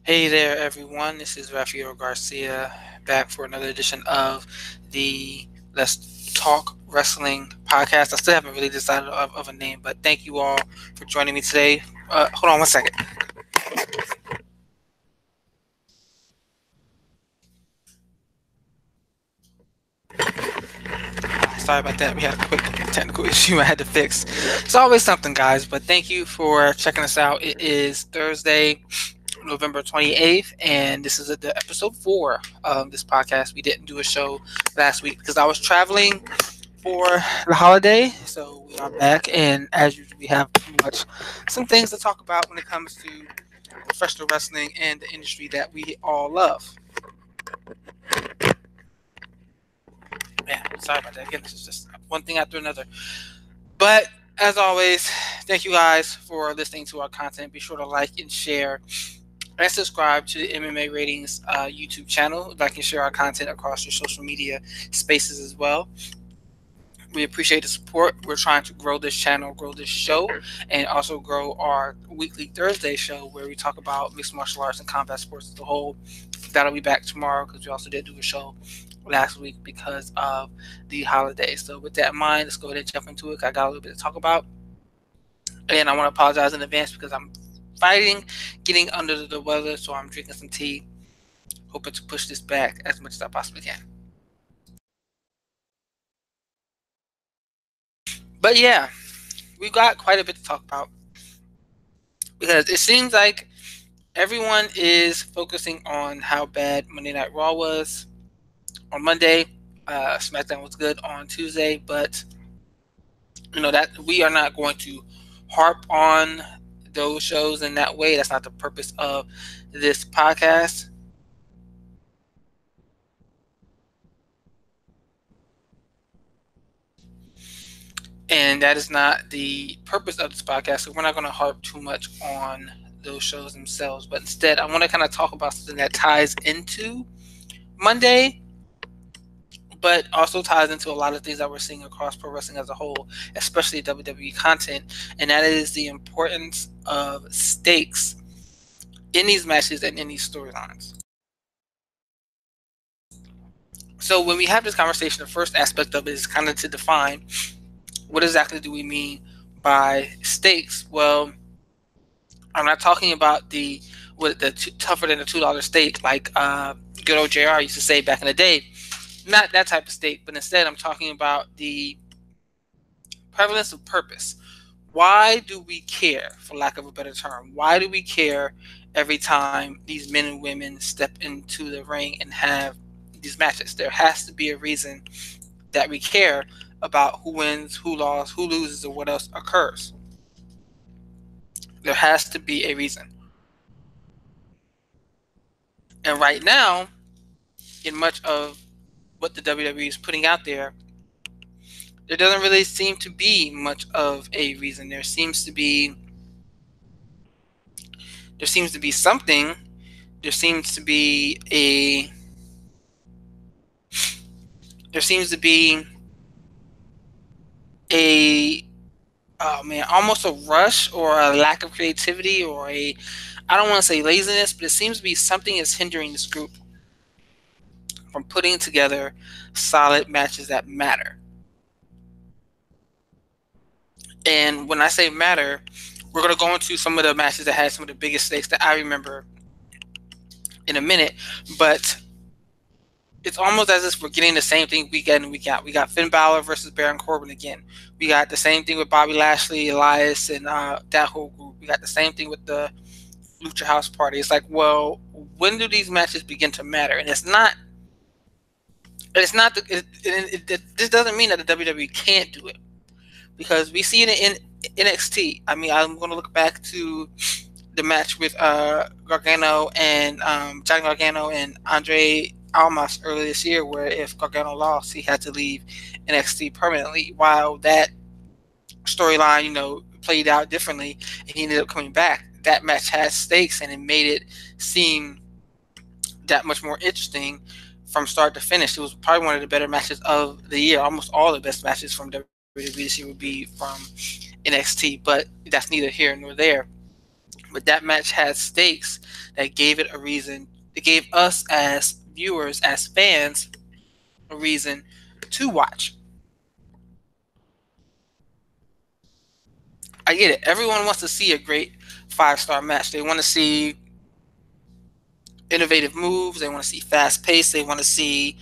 Hey there, everyone. This is Raphael Garcia back for another edition of the Let's Talk Wrestling podcast. I still haven't really decided of a name, but thank you all for joining me today. Hold on one second. Sorry about that. We had a quick technical issue I had to fix. It's always something, guys, but thank you for checking us out. It is Thursday, November 28th, and this is the episode 4 of this podcast. We didn't do a show last week because I was traveling for the holiday, so we are back, and as usual, we have pretty much some things to talk about when it comes to professional wrestling and the industry that we all love. Man, sorry about that. Again, this is just one thing after another. But as always, thank you guys for listening to our content. Be sure to like and share and subscribe to the MMA Ratings YouTube channel. Like and share our content across your social media spaces as well. We appreciate the support. We're trying to grow this channel, grow this show, and also grow our weekly Thursday show where we talk about mixed martial arts and combat sports as a whole. That'll be back tomorrow because we also did do a show last week because of the holiday. So with that in mind, let's go ahead and jump into it. I got a little bit to talk about. And I want to apologize in advance because I'm fighting getting under the weather, so I'm drinking some tea, hoping to push this back as much as I possibly can. But yeah, we've got quite a bit to talk about because it seems like everyone is focusing on how bad Monday Night Raw was on Monday. SmackDown was good on Tuesday, but that we are not going to harp on those shows in that way. That's not the purpose of this podcast. And that is not the purpose of this podcast. So we're not going to harp too much on those shows themselves. But instead, I want to kind of talk about something that ties into Monday, but also ties into a lot of things that we're seeing across pro wrestling as a whole, especially WWE content. And that is the importance of stakes in these matches and in these storylines. So when we have this conversation, the first aspect of it is kind of to define what exactly do we mean by stakes. Well, I'm not talking about the tougher than a $2 steak like good old JR used to say back in the day. Not that type of steak, but instead I'm talking about the prevalence of purpose. Why do we care, for lack of a better term? Why do we care every time these men and women step into the ring and have these matches? There has to be a reason that we care about who wins, who lost, who loses, or what else occurs. There has to be a reason. And right now, in much of what the WWE is putting out there doesn't really seem to be much of a reason. There seems to be something. There seems to be a almost a rush or a lack of creativity or I don't want to say laziness, but it seems to be something that's hindering this group from putting together solid matches that matter. And when I say matter, we're going to go into some of the matches that had some of the biggest stakes that I remember in a minute, but it's almost as if we're getting the same thing week in and week out. We got Finn Balor versus Baron Corbin again. We got the same thing with Bobby Lashley, Elias, and that whole group. We got the same thing with the Lucha House Party. It's like, well, when do these matches begin to matter? And this doesn't mean that the WWE can't do it, because we see it in NXT. I mean, I'm going to look back to the match with Gargano and Johnny Gargano and Andre Almas earlier this year, where if Gargano lost, he had to leave NXT permanently. While that storyline, played out differently, and he ended up coming back. That match had stakes, and it made it seem that much more interesting from start to finish. It was probably one of the better matches of the year. Almost all the best matches from WWE this year would be from NXT, but that's neither here nor there. But that match had stakes that gave it a reason. It gave us as viewers, as fans, a reason to watch. I get it. Everyone wants to see a great 5-star match. They want to see innovative moves. They want to see fast pace. They want to see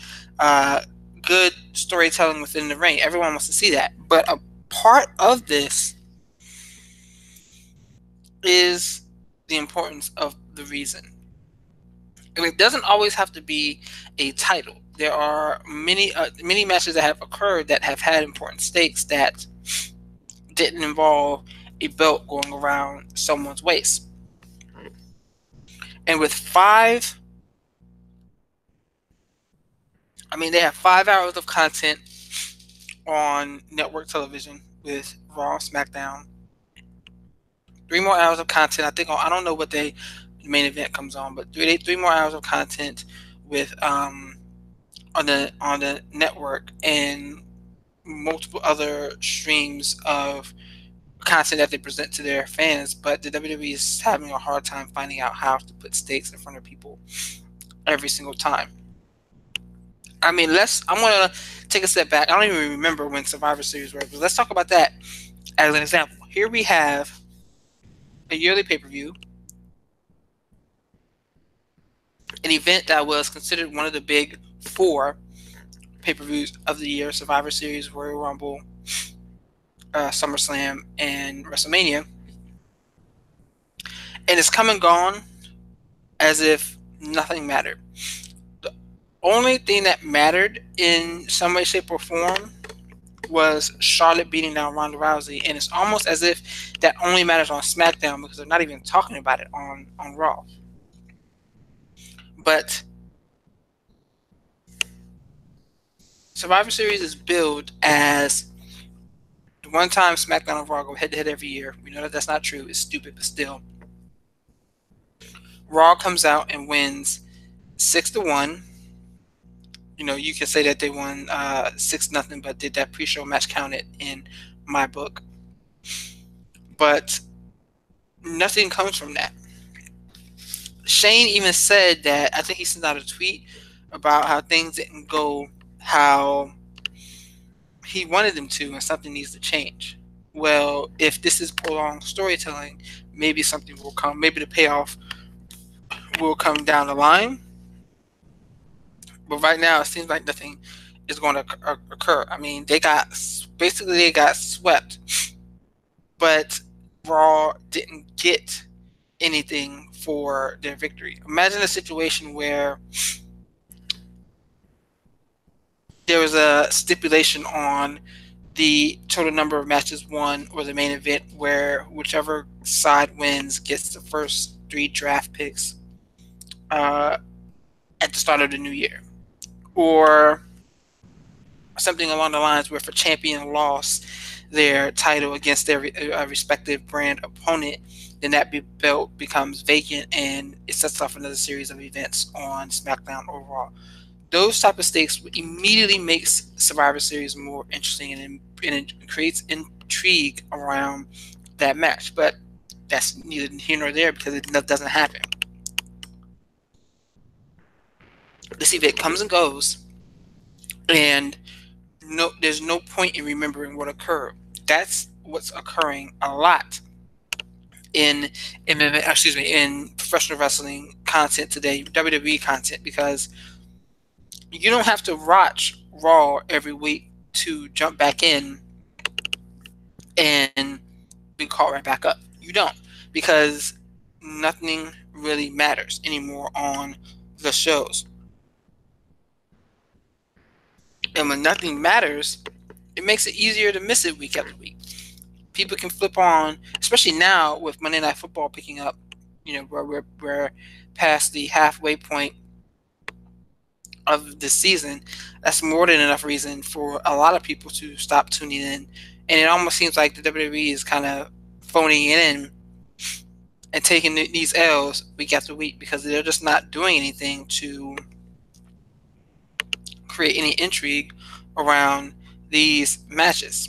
good storytelling within the ring. Everyone wants to see that. But a part of this is the importance of the reason. And it doesn't always have to be a title. There are many matches that have occurred that have had important stakes that didn't involve a belt going around someone's waist. And with they have 5 hours of content on network television with Raw, SmackDown. 3 more hours of content. I don't know what the main event comes on, but 3 more hours of content with on the network, and multiple other streams of content that they present to their fans. But the WWE is having a hard time finding out how to put stakes in front of people every single time. I'm gonna take a step back. I don't even remember when Survivor Series was, but let's talk about that as an example. Here we have a yearly pay-per-view, an event that was considered one of the big 4 pay-per-views of the year: Survivor Series, Royal Rumble, SummerSlam, and WrestleMania. And it's come and gone as if nothing mattered. The only thing that mattered in some way, shape, or form was Charlotte beating down Ronda Rousey, and it's almost as if that only matters on SmackDown because they're not even talking about it on Raw. But Survivor Series is billed as the one time SmackDown and Raw go head-to-head every year. We know that that's not true. It's stupid, but still. Raw comes out and wins 6-1. You can say that they won 6-0, but did that pre-show match count it in my book? But nothing comes from that. Shane even said that, I think he sent out a tweet about how things didn't go how he wanted them to, and something needs to change. Well, if this is prolonged storytelling, maybe something will come. Maybe the payoff will come down the line. But right now, it seems like nothing is going to occur. They got swept, but Raw didn't get anything for their victory. Imagine a situation where there was a stipulation on the total number of matches won or the main event, where whichever side wins gets the first 3 draft picks at the start of the new year. Or something along the lines where if a champion lost their title against their respective brand opponent, then that belt becomes vacant and it sets off another series of events on SmackDown or Raw. Those type of stakes immediately makes Survivor Series more interesting, and it creates intrigue around that match. But that's neither here nor there because it doesn't happen. This event comes and goes, and there's no point in remembering what occurred. That's what's occurring a lot in professional wrestling content today, WWE content, because you don't have to watch Raw every week to jump back in and be caught right back up. You don't, because nothing really matters anymore on the shows. And when nothing matters, it makes it easier to miss it week after week. People can flip on, especially now with Monday Night Football picking up, where we're past the halfway point of the season. That's more than enough reason for a lot of people to stop tuning in. And it almost seems like the WWE is kind of phoning it in and taking these L's week after week because they're just not doing anything to create any intrigue around these matches.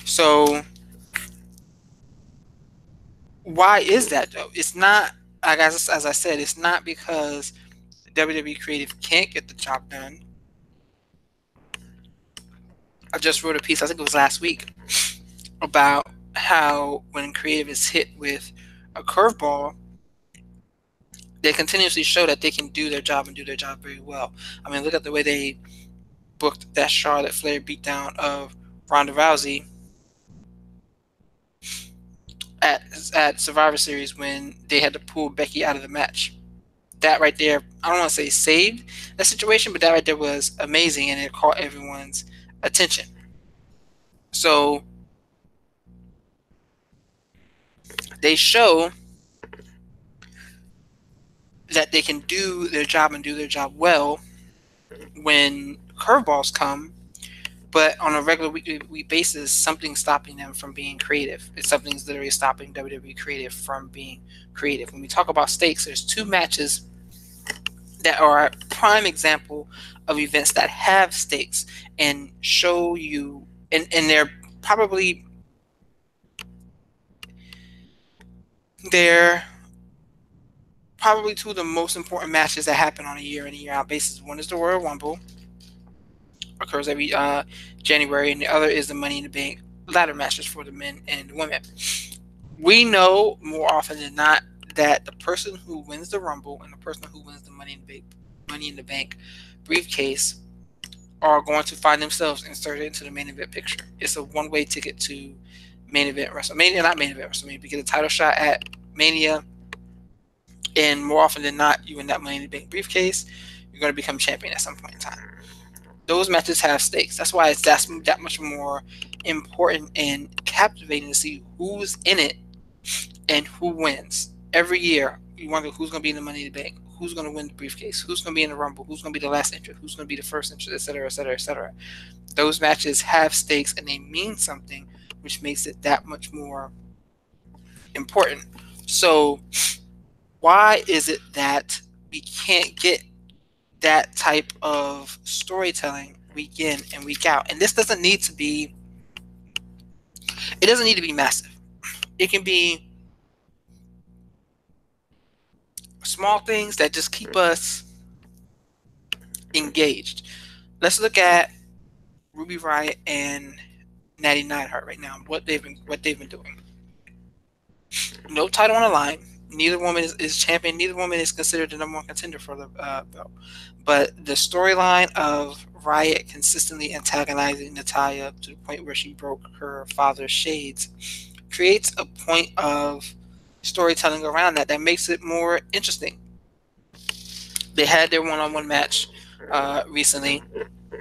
So Why is that though? It's not, I guess, as I said, it's not because WWE creative can't get the job done. I just wrote a piece, I think it was last week, about how when creative is hit with a curveball, they continuously show that they can do their job and do their job very well. I mean, look at the way they booked that Charlotte Flair beatdown of Ronda Rousey at Survivor Series when they had to pull Becky out of the match. That right there, I don't want to say saved that situation, but that right there was amazing, and it caught everyone's attention. So they show that they can do their job and do their job well when curveballs come, but on a regular week basis, something's stopping them from being creative. It's something's literally stopping WWE creative from being creative. When we talk about stakes, there's two matches that are a prime example of events that have stakes and show you, and they're probably two of the most important matches that happen on a year in and year out basis. One is the Royal Rumble, occurs every January, and the other is the Money in the Bank ladder matches for the men and the women. We know more often than not that the person who wins the Rumble and the person who wins the Money in the Bank briefcase are going to find themselves inserted into the main event picture. It's a one-way ticket to main event WrestleMania, not main event WrestleMania, but get a title shot at Mania, and more often than not, you win that Money in the Bank briefcase, you're going to become champion at some point in time. Those matches have stakes. That's why it's that much more important and captivating to see who's in it and who wins. Every year, you wonder who's going to be in the Money in the Bank, who's going to win the briefcase, who's going to be in the Rumble, who's going to be the last entrant, who's going to be the first entrant, etc., etc., etc. Those matches have stakes and they mean something, which makes it that much more important. So, why is it that we can't get that type of storytelling week in and week out? And this doesn't need to be, it doesn't need to be massive. It can be small things that just keep us engaged. Let's look at Ruby Riott and Natty Neidhart right now. What they've been doing. No title on the line. Neither woman is champion. Neither woman is considered the number one contender for the belt. But the storyline of Riott consistently antagonizing Natalya to the point where she broke her father's shades creates a point of storytelling around that makes it more interesting. They had their one-on-one match recently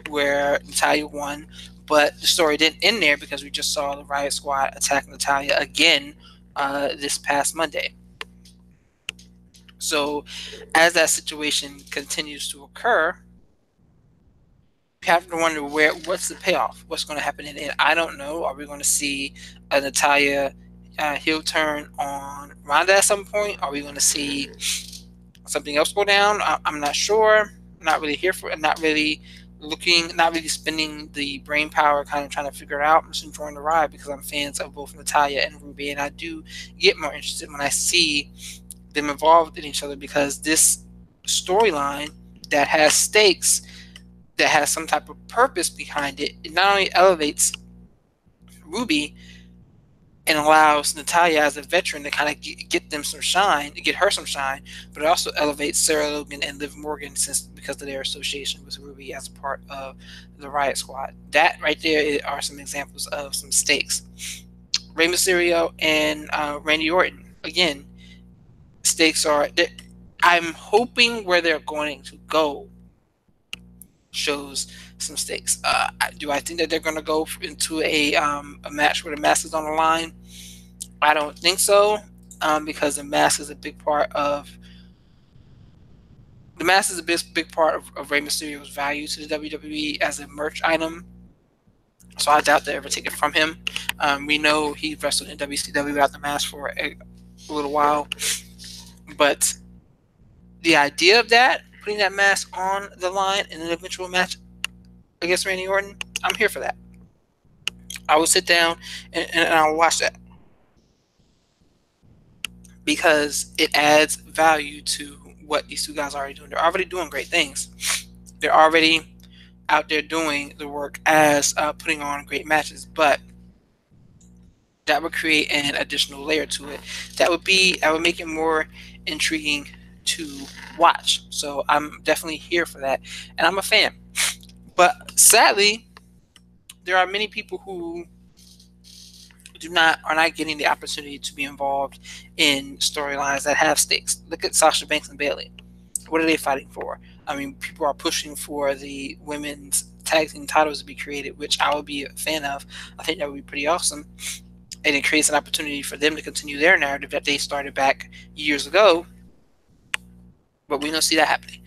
where Natalya won, but the story didn't end there because we just saw the Riott Squad attack Natalya again this past Monday. So as that situation continues to occur, you have to wonder what's the payoff? What's going to happen in it? I don't know. Are we going to see a Natalya heel turn on Ronda at some point? Are we going to see something else go down? I'm not sure. I'm not really here for it. Not really spending the brain power kind of trying to figure it out. I'm just enjoying the ride because I'm fans of both Natalya and Ruby, and I do get more interested when I see them involved in each other, because this storyline that has stakes, that has some type of purpose behind it, it not only elevates Ruby and allows Natalya as a veteran to kind of get her some shine, but it also elevates Sarah Logan and Liv Morgan because of their association with Ruby as a part of the Riott Squad. That right there are some examples of some stakes. Rey Mysterio and Randy Orton, again, stakes are. I'm hoping where they're going to go shows some stakes. Do I think that they're going to go into a match where the mask is on the line? I don't think so, because the mask is a big part of Rey Mysterio's value to the WWE as a merch item. So I doubt they ever take it from him. We know he wrestled in WCW without the mask for a little while, but the idea of that, putting that mask on the line in an eventual match against Randy Orton, I'm here for that. I will sit down and I'll watch that. because it adds value to what these two guys are already doing. They're already doing great things. They're already out there doing the work as putting on great matches, but that would create an additional layer to it. That would make it more intriguing to watch. So I'm definitely here for that, and I'm a fan. But sadly, there are many people who are not getting the opportunity to be involved in storylines that have stakes. Look at Sasha Banks and Bayley. What are they fighting for? I mean, people are pushing for the women's tag team titles to be created, which I would be a fan of. I think that would be pretty awesome. And it creates an opportunity for them to continue their narrative that they started back years ago. But we don't see that happening.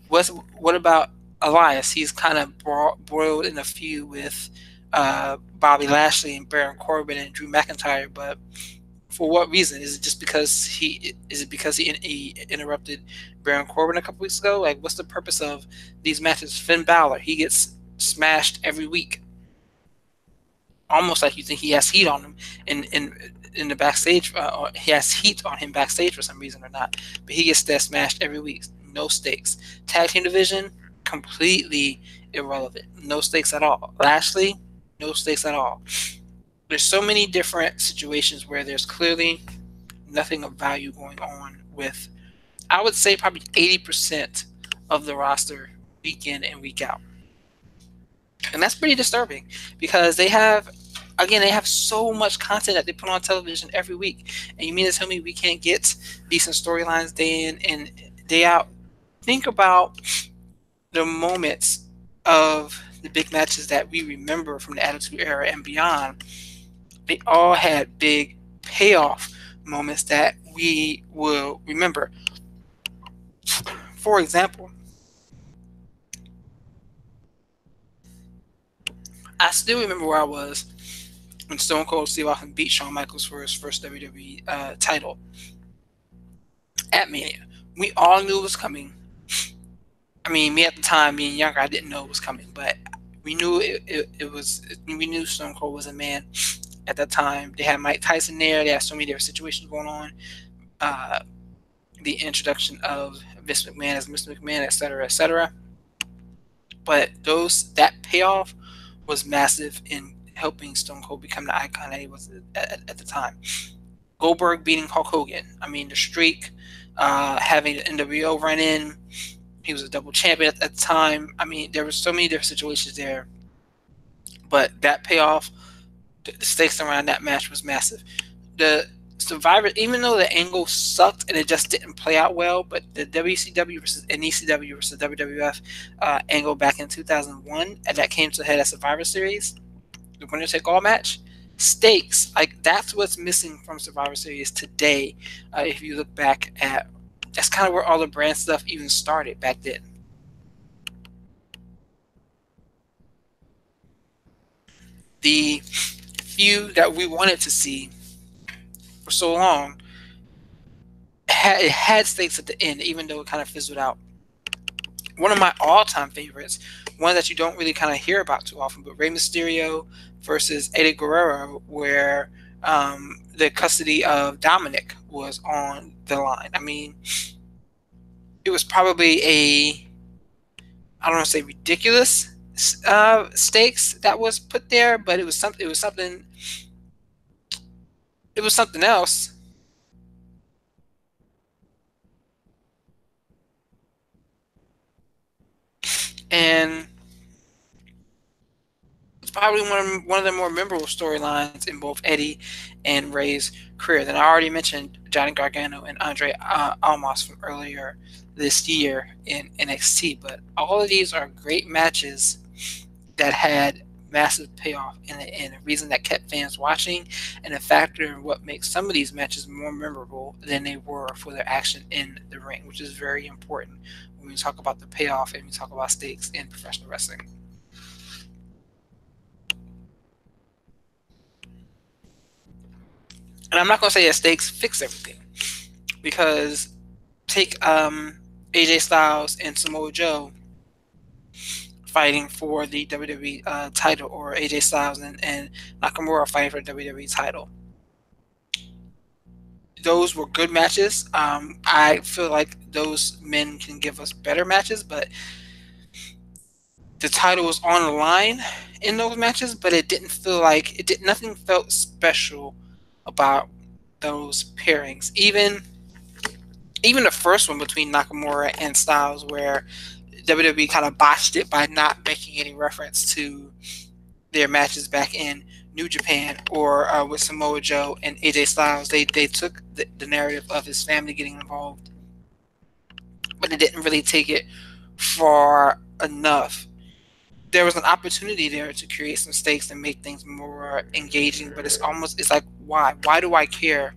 What about Elias? He's kind of broiled in a feud with Bobby Lashley and Baron Corbin and Drew McIntyre, but for what reason? Is it just because he interrupted Baron Corbin a couple weeks ago? Like, what's the purpose of these matches? Finn Balor, he gets smashed every week, almost like you think he has heat on him in the backstage, or he has heat on him backstage for some reason or not. But he gets that smashed every week. No stakes. Tag team division, completely irrelevant. No stakes at all. Lashley, no stakes at all. There's so many different situations where there's clearly nothing of value going on with, I would say, probably 80% of the roster week in and week out. And that's pretty disturbing because they have so much content that they put on television every week. And you mean to tell me we can't get decent storylines day in and day out? Think about the moments of the big matches that we remember from the Attitude Era and beyond. They all had big payoff moments that we will remember. For example, I still remember where I was when Stone Cold Steve Austin beat Shawn Michaels for his first WWE title at Mania. We all knew it was coming. I mean, me at the time, being younger, I didn't know it was coming, but we knew it was. We knew Stone Cold was a man at that time. They had Mike Tyson there. They had so many different situations going on. The introduction of Vince McMahon as Mr. McMahon, etc., etc. But that payoff was massive in helping Stone Cold become the icon that he was at the time. Goldberg beating Hulk Hogan. I mean, the streak, having the NWO run in. He was a double champion at the time. I mean, there were so many different situations there. But that payoff, the stakes around that match was massive. The Survivor, even though the angle sucked and it just didn't play out well, but the WCW versus ECW versus WWF angle back in 2001, and that came to the head at Survivor Series, the winner take all match, stakes, like that's what's missing from Survivor Series today. If you look back at, that's kind of where all the brand stuff even started back then. The feud that we wanted to see for so long, it had stakes at the end, even though it kind of fizzled out. One of my all-time favorites, one that you don't really kind of hear about too often, but Rey Mysterio versus Eddie Guerrero, where the custody of Dominic was on the line. I mean, it was probably I don't want to say ridiculous stakes that was put there, but it was something else. And it's probably one of the more memorable storylines in both Eddie and Rey's career. Then I already mentioned Johnny Gargano and Andre Almas from earlier this year in NXT, but all of these are great matches that had massive payoff in the end. A reason that kept fans watching, and a factor in what makes some of these matches more memorable than they were for their action in the ring, which is very important when we talk about the payoff and we talk about stakes in professional wrestling. And I'm not going to say that stakes fix everything, because take AJ Styles and Samoa Joe fighting for the WWE title, or AJ Styles and Nakamura fighting for the WWE title. those were good matches. I feel like those men can give us better matches, but the title was on the line in those matches, but it didn't feel like it did. Nothing felt special about those pairings. Even the first one between Nakamura and Styles, where WWE kind of botched it by not making any reference to their matches back in New Japan, or with Samoa Joe and AJ Styles. They took the narrative of his family getting involved, but they didn't really take it far enough. There was an opportunity there to create some stakes and make things more engaging, but it's like, why do I care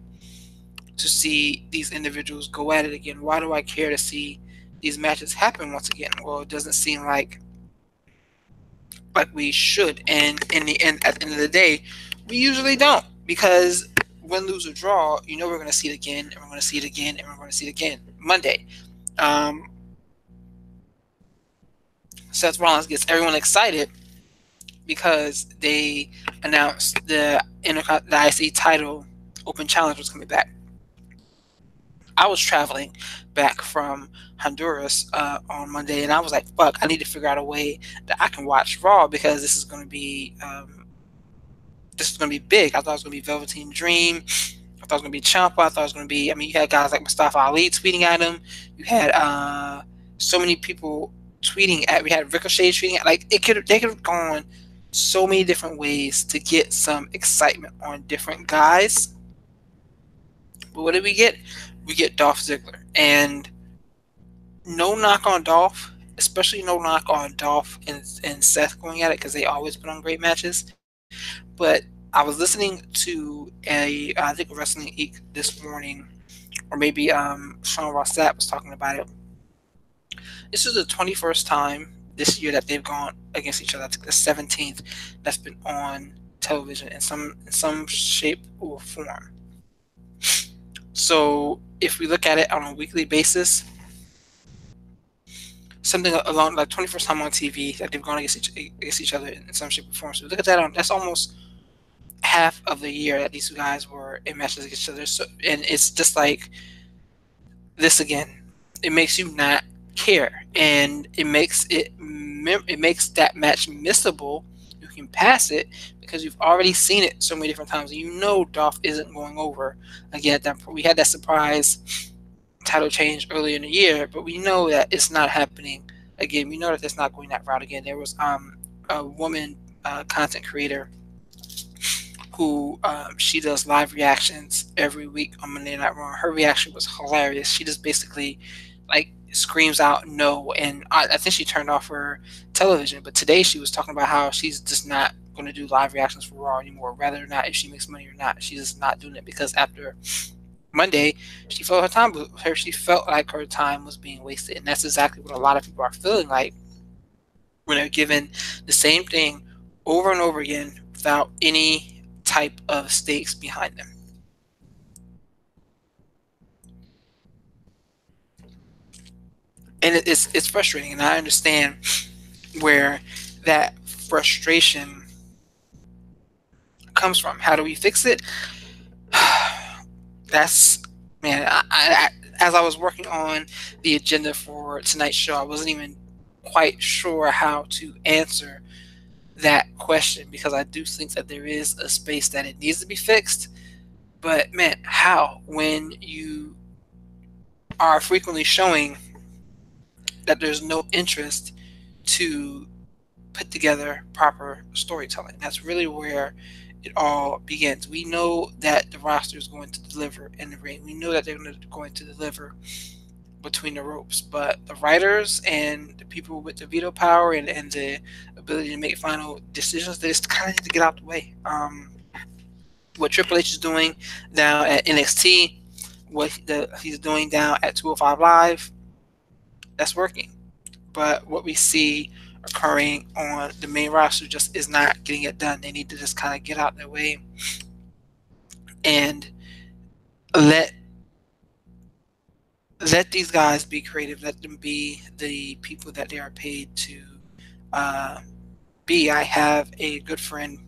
to see these individuals go at it again? Why do I care to see these matches happen once again? Well, it doesn't seem like we should, and in the end, at the end of the day, we usually don't, because win, lose, or draw, we're going to see it again, and we're going to see it again, and we're going to see it again. Monday, Seth Rollins gets everyone excited because they announced the IC title Open Challenge was coming back. I was traveling back from Honduras on Monday, and I was like, "Fuck! I need to figure out a way that I can watch Raw, because this is going to be big." I thought it was going to be Velveteen Dream. I thought it was going to be Ciampa. I thought it was going to be. I mean, you had guys like Mustafa Ali tweeting at him. You had so many people tweeting at. We had Ricochet tweeting at. Like, they could have gone so many different ways to get some excitement on different guys. But what did we get? We get Dolph Ziggler. And no knock on Dolph, especially no knock on Dolph and Seth going at it, because they always put on great matches. But I was listening to I think Wrestling Inc. this morning, or maybe Sean Rossap was talking about it. This is the 21st time this year that they've gone against each other. That's the 17th that's been on television in some shape or form. So if we look at it on a weekly basis, something along like 21st time on TV that they've gone against each other in some shape or form. So look at that. That's almost half of the year that these two guys were in matches against each other. So, and it's just like this again. It makes you not care, and it makes that match missable. You can pass it because you've already seen it so many different times, and you know Dolph isn't going over again. At that point, we had that surprise title change earlier in the year, but we know that it's not happening again. We know that it's not going that route again. There was a woman content creator who she does live reactions every week on Monday Night Raw. Her reaction was hilarious. She just basically like screams out no, and I think she turned off her television. But today she was talking about how she's just not going to do live reactions for Raw anymore, whether or not if she makes money or not. She's just not doing it, because after Monday, she felt like her time was being wasted, and that's exactly what a lot of people are feeling like when they're given the same thing over and over again without any type of stakes behind them. And it's frustrating, and I understand where that frustration comes from. How do we fix it? That's, man, I as I was working on the agenda for tonight's show, I wasn't even quite sure how to answer that question, because I do think that there is a space that it needs to be fixed. But man, how, when you are frequently showing that there's no interest to put together proper storytelling? That's really where it all begins. We know that the roster is going to deliver in the ring. We know that they're going to deliver between the ropes, but the writers and the people with the veto power and the ability to make final decisions, they just kind of need to get out the way. What Triple H is doing down at NXT, what he's doing down at 205 Live, that's working. But what we see occurring on the main roster just is not getting it done. They need to just kind of get out their way and let these guys be creative. Let them be the people that they are paid to be. I have a good friend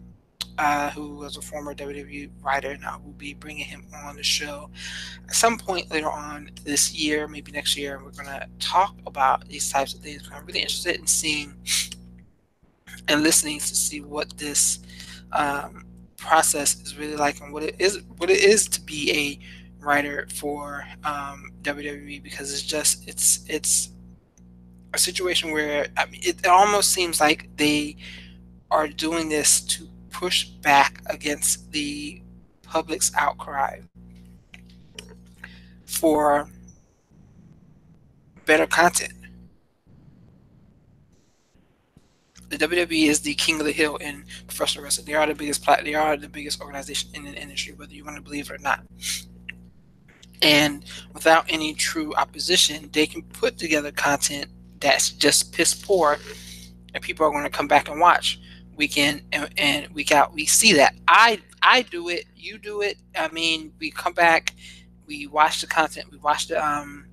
who was a former WWE writer, and I will be bringing him on the show at some point later on this year, maybe next year. And we're going to talk about these types of things. I'm really interested in seeing and listening to see what this process is really like, and what it is to be a writer for WWE, because it's a situation where, I mean, it almost seems like they are doing this to push back against the public's outcry for better content. The WWE is the king of the hill in professional wrestling. They are the biggest organization in the industry, whether you want to believe it or not. And without any true opposition, they can put together content that's just piss poor, and people are going to come back and watch week in and week out. We see that. I do it. You do it. I mean, we come back, we watch the content, we watch the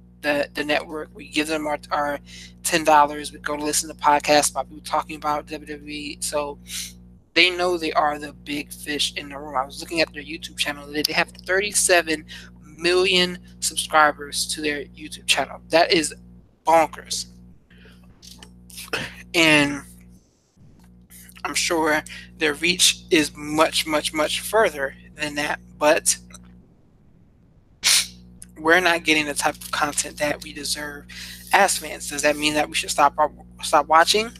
network, we give them our $10. We go to listen to podcasts about people talking about WWE. So they know they are the big fish in the room. I was looking at their YouTube channel. They have 37 million subscribers to their YouTube channel. That is bonkers. And I'm sure their reach is much, much, much further than that. But we're not getting the type of content that we deserve as fans. Does that mean that we should stop watching?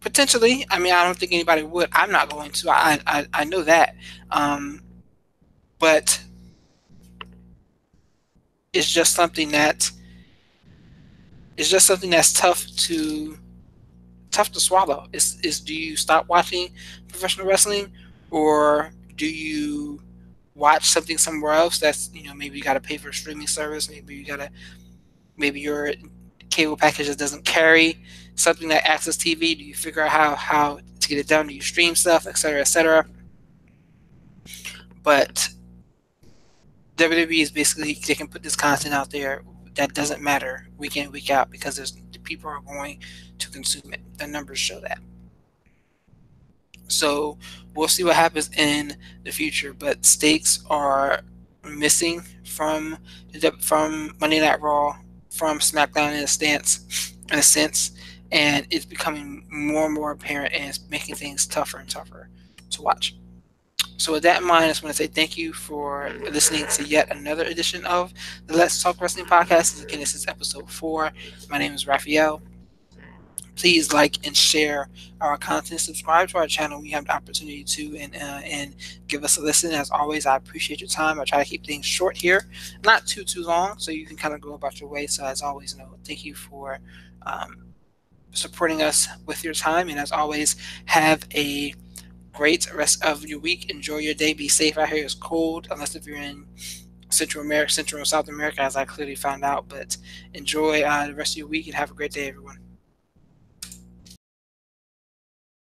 Potentially. I mean, I don't think anybody would. I'm not going to. I know that. But it's just something that's tough to swallow. Is do you stop watching professional wrestling, or do you watch something somewhere else that's, maybe you got to pay for a streaming service, maybe your cable package doesn't carry something like Access TV? Do you figure out how to get it done? Do you stream stuff, etc., etc.? But WWE is basically, they can put this content out there that doesn't matter week in, week out, because the people are going to consume it. The numbers show that. So we'll see what happens in the future. But stakes are missing from Monday Night Raw, from SmackDown in a sense, and it's becoming more and more apparent, and it's making things tougher and tougher to watch. So with that in mind, I just want to say thank you for listening to yet another edition of the Let's Talk Wrestling podcast. Again, this is episode 4. My name is Raphael. Please like and share our content. Subscribe to our channel when you have the opportunity to, and give us a listen. As always, I appreciate your time. I try to keep things short here, not too long, so you can kind of go about your way. So as always, thank you for supporting us with your time. And as always, have a great rest of your week. Enjoy your day. Be safe out here. It's cold, unless if you're in Central and South America, as I clearly found out. But enjoy the rest of your week, and have a great day, everyone.